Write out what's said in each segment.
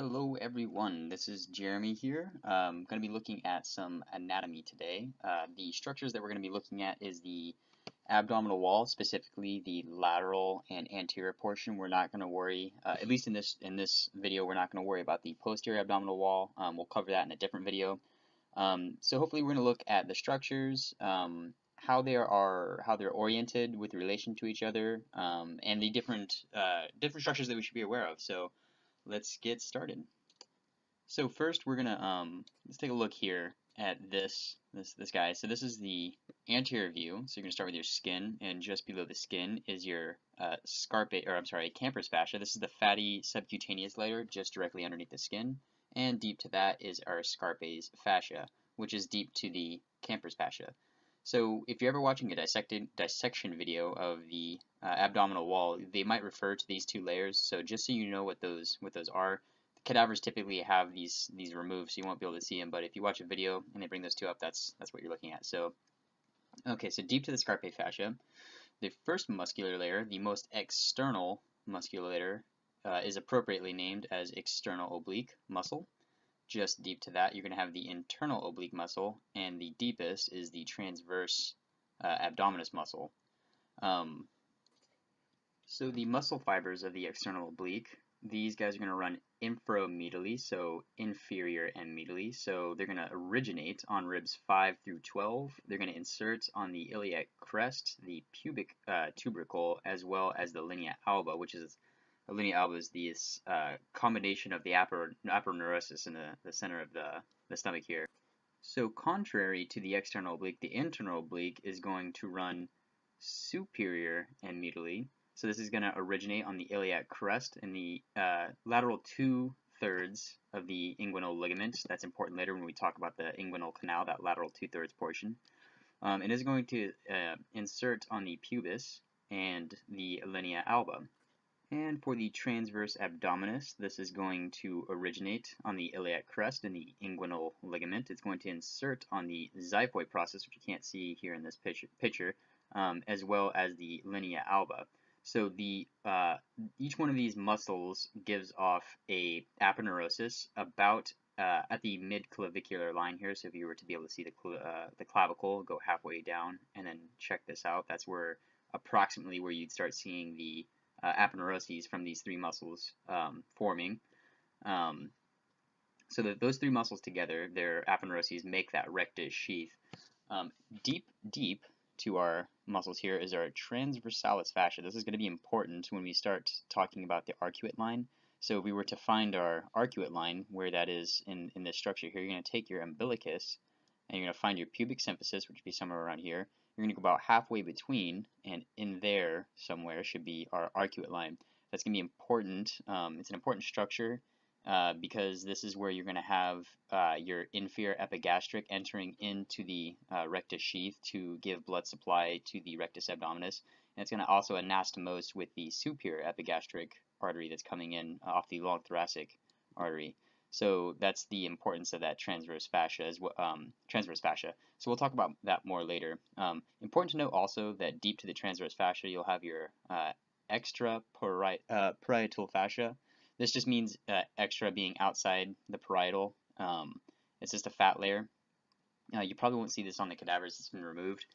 Hello everyone, this is Jeremy here. I'm going to be looking at some anatomy today. The structures that we're going to be looking at is the abdominal wall, specifically the lateral and anterior portion. We're not going to worry, at least in this video, we're not going to worry about the posterior abdominal wall. We'll cover that in a different video. So hopefully we're going to look at the structures, how they're oriented with relation to each other, and the different structures that we should be aware of. So let's get started. So first we're gonna let's take a look here at this guy. So this is the anterior view. So you're gonna start with your skin, and just below the skin is your Camper's fascia. This is the fatty subcutaneous layer just directly underneath the skin, and deep to that is our Scarpa's fascia, which is deep to the Camper's fascia. So if you're ever watching a dissection video of the abdominal wall, they might refer to these two layers. So just so you know what those are, cadavers typically have these removed, so you won't be able to see them. But if you watch a video and they bring those two up, that's what you're looking at. So okay, so deep to the Scarpae fascia, the first muscular layer, the most external muscular layer, is appropriately named as external oblique muscle. Just deep to that, you're going to have the internal oblique muscle, and the deepest is the transverse abdominis muscle. So the muscle fibers of the external oblique, these guys are going to run inframedially, so inferior and medially. So they're going to originate on ribs 5 through 12. They're going to insert on the iliac crest, the pubic tubercle, as well as the linea alba, which is the linea alba is this combination of the aponeurosis in the center of the stomach here. So contrary to the external oblique, the internal oblique is going to run superior and medially. So this is going to originate on the iliac crest in the lateral 2/3 of the inguinal ligament. That's important later when we talk about the inguinal canal, that lateral 2/3 portion. It is going to insert on the pubis and the linea alba. And for the transverse abdominis, this is going to originate on the iliac crest in the inguinal ligament. It's going to insert on the xiphoid process, which you can't see here in this picture, as well as the linea alba. So the each one of these muscles gives off a aponeurosis about at the mid-clavicular line here. So if you were to be able to see the clavicle, go halfway down and then check this out. That's where approximately where you'd start seeing the aponeuroses from these three muscles forming. So that those three muscles together, their aponeuroses make that rectus sheath. Deep to our muscles here is our transversalis fascia. This is going to be important when we start talking about the arcuate line. So if we were to find our arcuate line, where that is in this structure here, you're going to take your umbilicus and you're going to find your pubic symphysis, which would be somewhere around here. You're going to go about halfway between, and in there somewhere should be our arcuate line. That's going to be important. It's an important structure because this is where you're going to have your inferior epigastric entering into the rectus sheath to give blood supply to the rectus abdominis. And it's going to also anastomose with the superior epigastric artery that's coming in off the long thoracic artery. So that's the importance of that transverse fascia as well. So we'll talk about that more later. Important to note also that deep to the transverse fascia, you'll have your parietal fascia. This just means extra being outside the parietal. It's just a fat layer. You probably won't see this on the cadavers. It's been removed.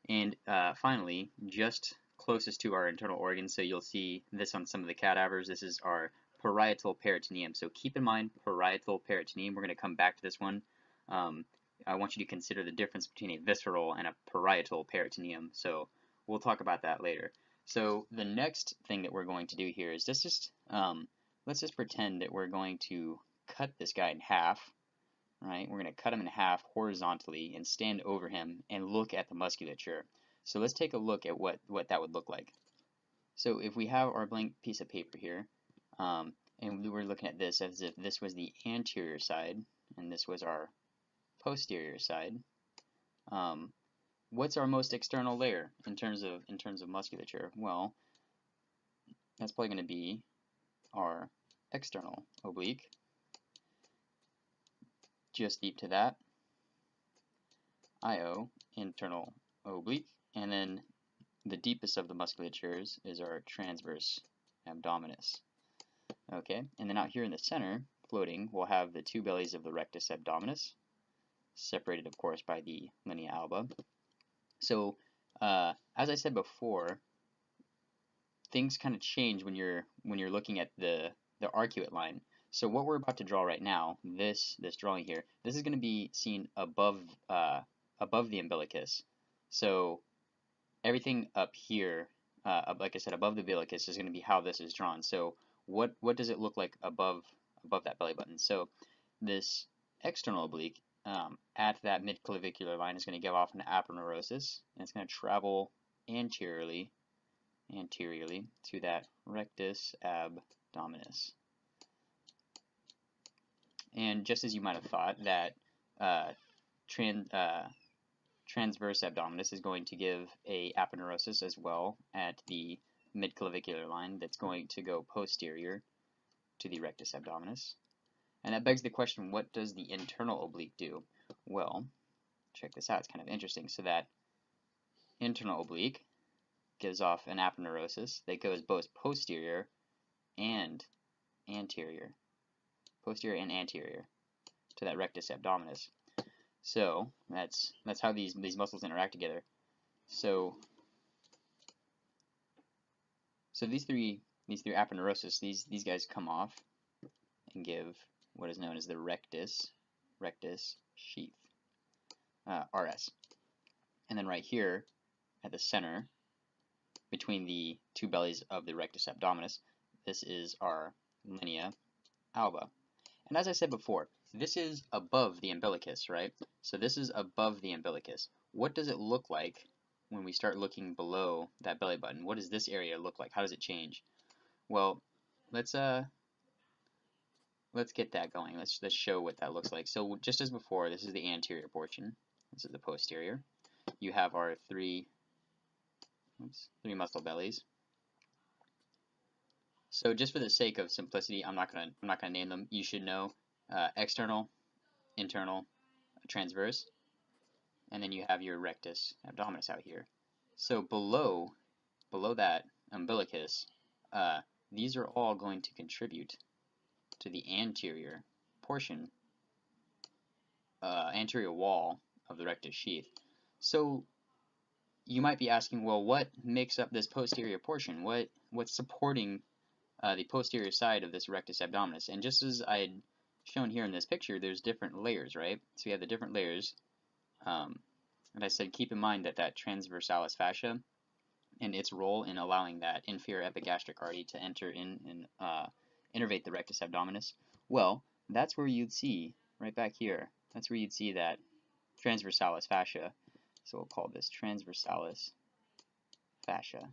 And finally, just closest to our internal organs, so you'll see this on some of the cadavers. This is our parietal peritoneum. So keep in mind parietal peritoneum. We're going to come back to this one. I want you to consider the difference between a visceral and a parietal peritoneum. So we'll talk about that later. So the next thing that we're going to do here is let's just pretend that we're going to cut this guy in half. Right? We're going to cut him in half horizontally and stand over him and look at the musculature. So let's take a look at what that would look like. So if we have our blank piece of paper here, and we were looking at this as if this was the anterior side and this was our posterior side, what's our most external layer in terms of musculature? Well, that's probably going to be our external oblique. Just deep to that, IO, internal oblique, and then the deepest of the musculatures is our transverse abdominis. Okay, and then out here in the center, floating, we'll have the two bellies of the rectus abdominis, separated of course by the linea alba. So as I said before, things kind of change when you're looking at the arcuate line. So what we're about to draw right now, this drawing here, this is going to be seen above the umbilicus. So everything up here, like I said, above the umbilicus is going to be how this is drawn. So what does it look like above that belly button? So this external oblique at that midclavicular line is going to give off an aponeurosis, and it's going to travel anteriorly to that rectus abdominis. And just as you might have thought, that transverse abdominis is going to give a aponeurosis as well at the midclavicular line that's going to go posterior to the rectus abdominis. And that begs the question, what does the internal oblique do? Well, check this out, it's kind of interesting. So that internal oblique gives off an aponeurosis that goes both posterior and anterior. Posterior and anterior to that rectus abdominis. So that's how these muscles interact together. So these three aponeuroses, these guys come off and give what is known as the rectus sheath, RS. And then right here at the center, between the two bellies of the rectus abdominis, this is our linea alba. And as I said before, this is above the umbilicus, right? So this is above the umbilicus. What does it look like when we start looking below that belly button? What does this area look like? How does it change? Well, let's get that going. Let's show what that looks like. So just as before, this is the anterior portion. This is the posterior. You have our three muscle bellies. So just for the sake of simplicity, I'm not gonna name them. You should know external, internal, transverse, and then you have your rectus abdominis out here. So below that umbilicus, these are all going to contribute to the anterior portion, anterior wall of the rectus sheath. So you might be asking, well, what makes up this posterior portion? What's supporting the posterior side of this rectus abdominis? And just as I had shown here in this picture, there's different layers, right? So you have the different layers. And I said keep in mind that transversalis fascia and its role in allowing that inferior epigastric artery to enter in and innervate the rectus abdominis. Well, that's where you'd see, right back here, that's where you'd see that transversalis fascia. So we'll call this transversalis fascia.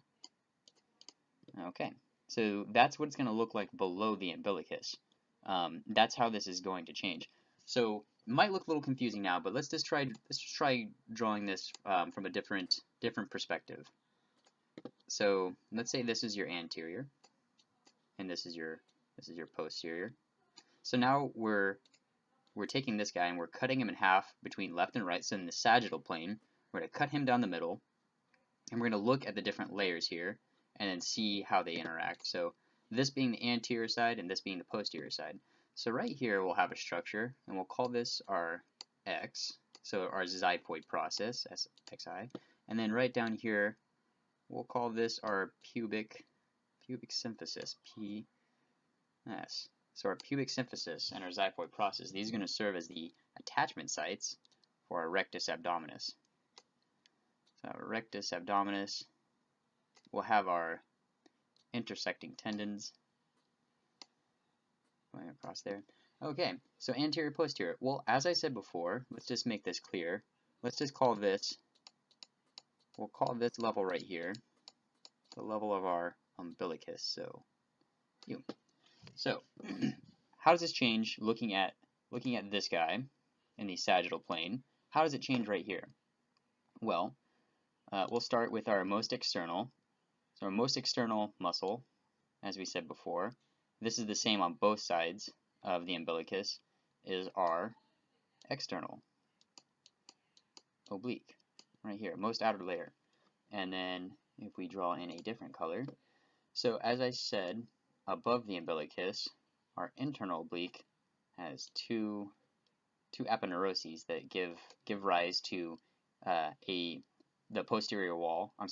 Okay, so that's what it's going to look like below the umbilicus. That's how this is going to change. So it might look a little confusing now, but let's just try drawing this from a different perspective. So let's say this is your anterior, and this is your posterior. So now we're taking this guy and we're cutting him in half between left and right. So in the sagittal plane, we're going to cut him down the middle, and we're going to look at the different layers here and then see how they interact. So this being the anterior side and this being the posterior side. So right here we'll have a structure, and we'll call this our X, so our xiphoid process, SXI. And then right down here we'll call this our pubic symphysis, PS. So our pubic symphysis and our xiphoid process, these are going to serve as the attachment sites for our rectus abdominis. So our rectus abdominis will have our intersecting tendons going across there. Okay, so anterior, posterior. Well, as I said before, let's just make this clear. Let's just call this, we'll call this level right here the level of our umbilicus. So, how does this change looking at this guy in the sagittal plane? How does it change right here? Well, we'll start with our most external. So our most external muscle, as we said before, this is the same on both sides of the umbilicus, is our external oblique, right here, most outer layer. And then if we draw in a different color, so as I said, above the umbilicus, our internal oblique as two aponeuroses that give rise to the posterior wall of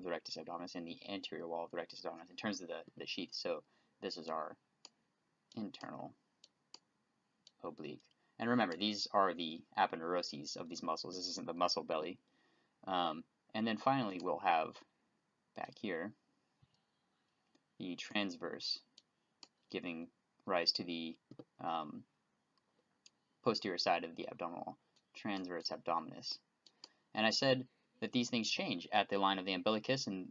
the rectus abdominis and the anterior wall of the rectus abdominis in terms of the sheath. So this is our internal oblique. And remember, these are the aponeuroses of these muscles. This isn't the muscle belly. And then finally, we'll have back here the transverse, giving rise to the posterior side of the abdominal wall, transverse abdominis. And I said that these things change at the line of the umbilicus, and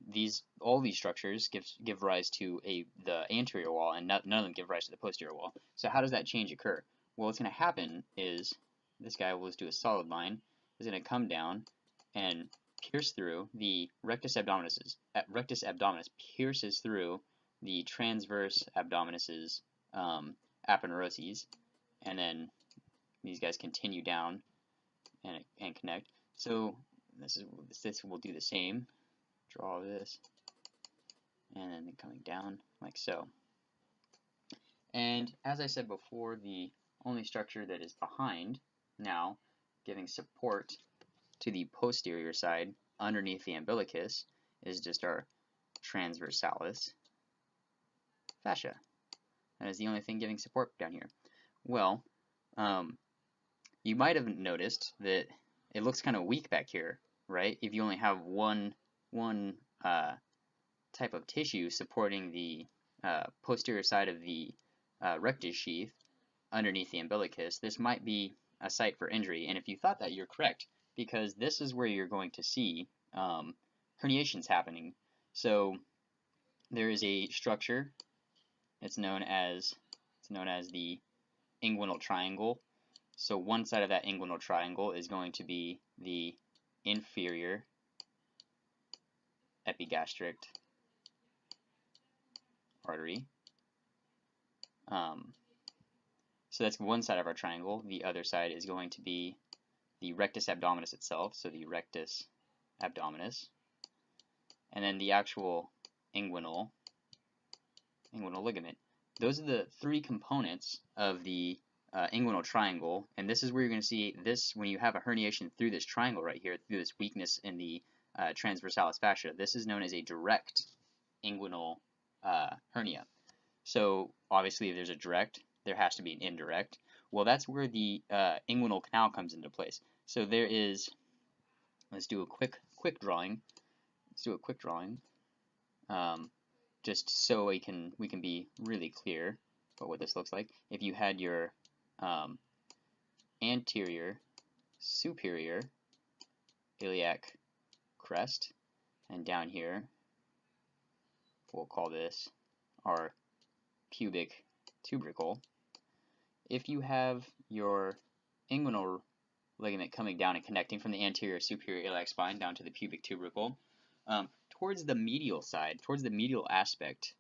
all these structures give rise to the anterior wall, and none of them give rise to the posterior wall. So how does that change occur? Well, what's going to happen is this guy will just do a solid line, is going to come down and pierce through the rectus abdominis. Rectus abdominis pierces through the transverse abdominis's aponeuroses, and then these guys continue down and connect. So this will do the same. Draw this, and then coming down like so. And as I said before, the only structure that is behind now, giving support to the posterior side underneath the umbilicus, is just our transversalis fascia. That is the only thing giving support down here. Well, you might have noticed that it looks kind of weak back here, right? If you only have one type of tissue supporting the posterior side of the rectus sheath underneath the umbilicus, this might be a site for injury. And if you thought that, you're correct, because this is where you're going to see herniations happening. So there is a structure that's known as the inguinal triangle. So one side of that inguinal triangle is going to be the inferior epigastric artery. So that's one side of our triangle. The other side is going to be the rectus abdominis itself, so the rectus abdominis. And then the actual inguinal ligament. Those are the three components of the inguinal triangle, and this is where you're going to see this when you have a herniation through this triangle right here, through this weakness in the transversalis fascia. This is known as a direct inguinal hernia. So obviously if there's a direct, there has to be an indirect. Well, that's where the inguinal canal comes into place. So there is, let's do a quick drawing. Let's do a quick drawing, just so we can be really clear about what this looks like. If you had your anterior superior iliac crest, and down here we'll call this our pubic tubercle. If you have your inguinal ligament coming down and connecting from the anterior superior iliac spine down to the pubic tubercle, towards the medial side, towards the medial aspect,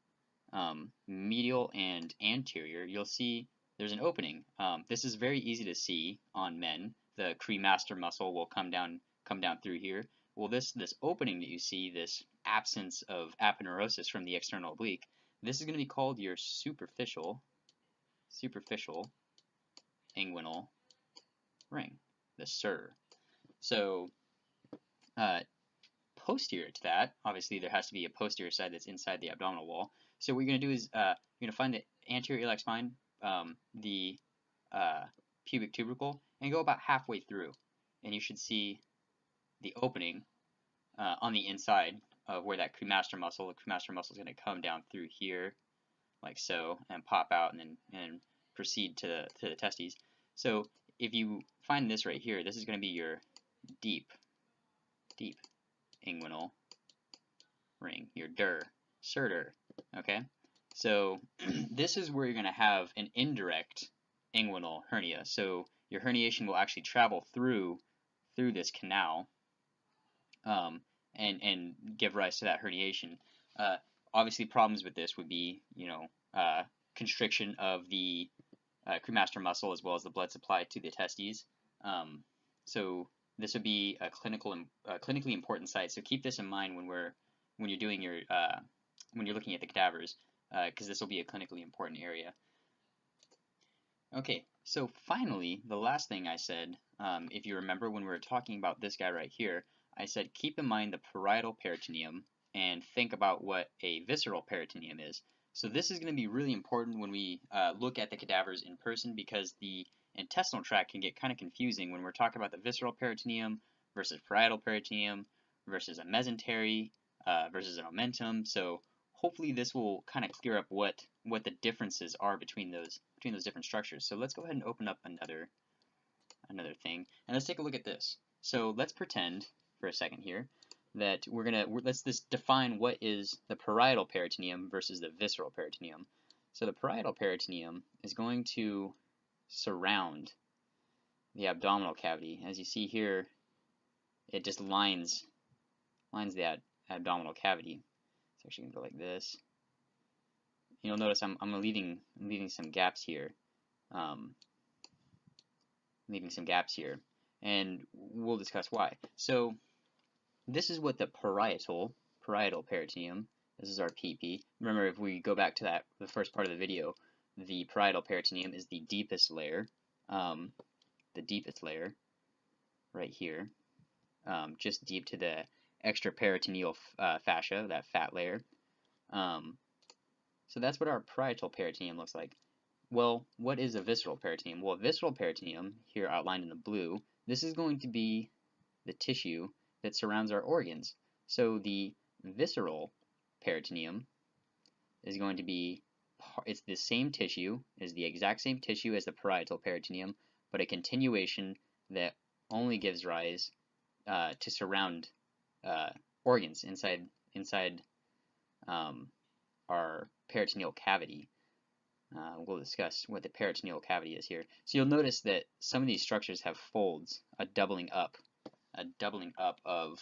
medial and anterior, you'll see there's an opening. This is very easy to see on men. The cremaster muscle will come down through here. Well, this opening that you see, this absence of aponeurosis from the external oblique, this is going to be called your superficial inguinal ring, the SUR. So posterior to that, obviously there has to be a posterior side that's inside the abdominal wall. So what you're going to do is you're going to find the anterior iliac spine, the pubic tubercle, and go about halfway through, and you should see the opening on the inside of where that cremaster muscle. The cremaster muscle is going to come down through here, like so, and pop out, and proceed to the testes. So if you find this right here, this is going to be your deep inguinal ring, your SUR. Okay, so this is where you're going to have an indirect inguinal hernia. So your herniation will actually travel through this canal and give rise to that herniation. Obviously, problems with this would be, constriction of the cremaster muscle as well as the blood supply to the testes. So this would be a clinically important site. So keep this in mind when you're doing your when you're looking at the cadavers, because this will be a clinically important area. Okay, so finally, the last thing I said, if you remember when we were talking about this guy right here, I said keep in mind the parietal peritoneum and think about what a visceral peritoneum is. So this is going to be really important when we look at the cadavers in person because the intestinal tract can get kind of confusing when we're talking about the visceral peritoneum versus parietal peritoneum versus a mesentery versus an omentum. So hopefully this will kind of clear up what the differences are between those different structures. So let's go ahead and open up another thing and let's take a look at this. So let's pretend for a second here that let's just define what is the parietal peritoneum versus the visceral peritoneum. So the parietal peritoneum is going to surround the abdominal cavity. As you see here, it just lines the abdominal cavity. It's actually going to go like this. You'll notice I'm leaving some gaps here, and we'll discuss why. So this is what the parietal peritoneum. This is our PP. Remember, if we go back to the first part of the video, the parietal peritoneum is the deepest layer, right here, just deep to the extraperitoneal fascia, that fat layer. So that's what our parietal peritoneum looks like. Well, what is a visceral peritoneum? Well, a visceral peritoneum, here outlined in the blue, this is going to be the tissue that surrounds our organs. So the visceral peritoneum is going to be, it's the same tissue, is the exact same tissue as the parietal peritoneum, but a continuation that only gives rise to surround organs inside our peritoneal cavity. We'll discuss what the peritoneal cavity is here. So you'll notice that some of these structures have folds, a doubling up of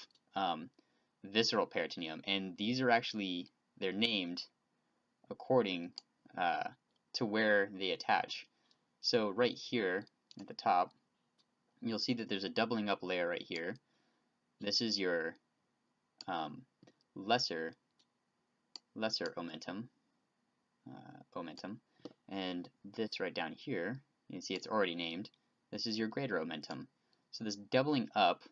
visceral peritoneum, and these are actually, they're named according to where they attach. So right here at the top, you'll see that there's a doubling up layer right here. This is your lesser omentum, and this right down here, you can see it's already named. This is your greater omentum. So this doubling up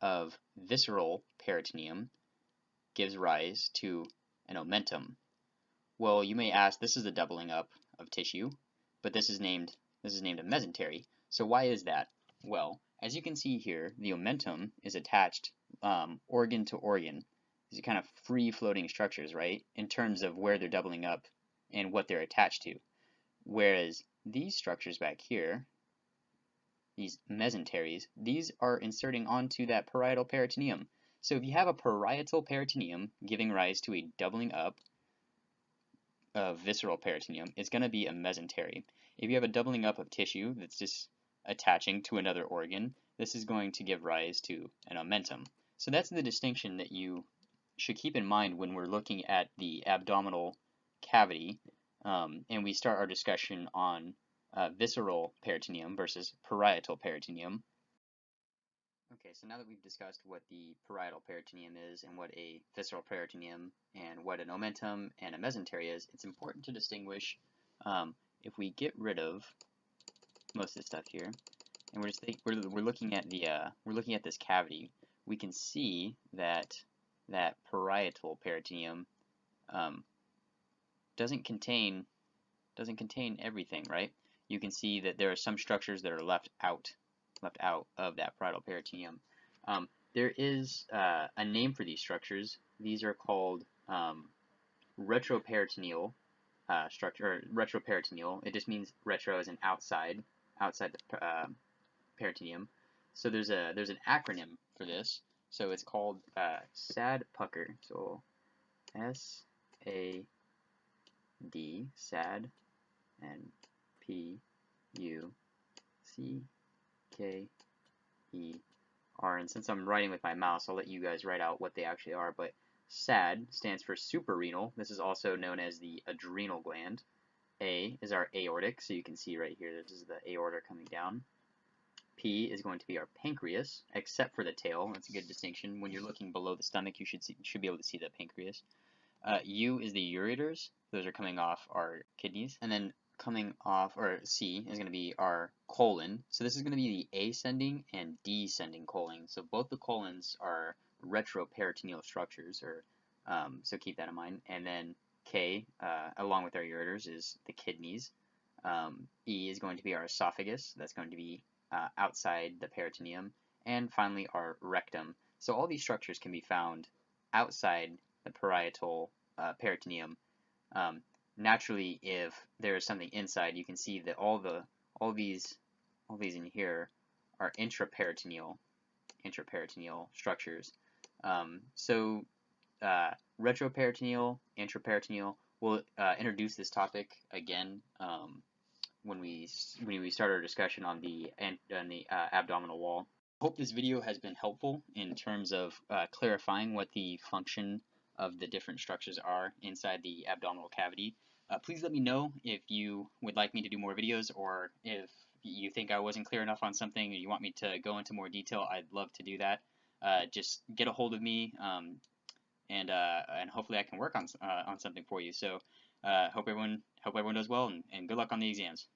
of visceral peritoneum gives rise to an omentum. Well, you may ask, this is a doubling up of tissue, but this is named a mesentery. So why is that? Well, as you can see here, the omentum is attached organ to organ. These are kind of free-floating structures, right, in terms of where they're doubling up and what they're attached to. Whereas these structures back here, these mesenteries, these are inserting onto that parietal peritoneum. So if you have a parietal peritoneum giving rise to a doubling up of visceral peritoneum, it's going to be a mesentery. If you have a doubling up of tissue that's just attaching to another organ, this is going to give rise to an omentum. So that's the distinction that you should keep in mind when we're looking at the abdominal cavity, and we start our discussion on visceral peritoneum versus parietal peritoneum. Okay, so now that we've discussed what the parietal peritoneum is and what a visceral peritoneum and what an omentum and a mesentery is, it's important to distinguish if we get rid of most of this stuff here, and we're looking at this cavity, we can see that parietal peritoneum doesn't contain everything, right? You can see that there are some structures that are left out of that parietal peritoneum. There is a name for these structures. These are called retroperitoneal structure, or retroperitoneal. It just means retro as in outside the peritoneum. So there's an acronym for this. So it's called SAD-Pucker. So SAD, SAD, and PUCKER. And since I'm writing with my mouse, I'll let you guys write out what they actually are. But SAD stands for suprarenal. This is also known as the adrenal gland. A is our aortic, so you can see right here, this is the aorta coming down. P is going to be our pancreas, except for the tail. That's a good distinction. When you're looking below the stomach, you should be able to see the pancreas. U is the ureters. Those are coming off our kidneys. And then coming off, or C is going to be our colon. So this is going to be the ascending and descending colon. So both the colons are retroperitoneal structures, or so keep that in mind. And then K, along with our ureters, is the kidneys. E is going to be our esophagus. That's going to be outside the peritoneum. And finally, our rectum. So all these structures can be found outside the parietal peritoneum. Naturally, if there is something inside, you can see that all these in here are intraperitoneal structures. Retroperitoneal, intraperitoneal. We'll introduce this topic again when we start our discussion on the abdominal wall. Hope this video has been helpful in terms of clarifying what the function of the different structures are inside the abdominal cavity. Please let me know if you would like me to do more videos, or if you think I wasn't clear enough on something or you want me to go into more detail. I'd love to do that. Just get a hold of me, and hopefully I can work on something for you. So hope everyone does well, and good luck on the exams.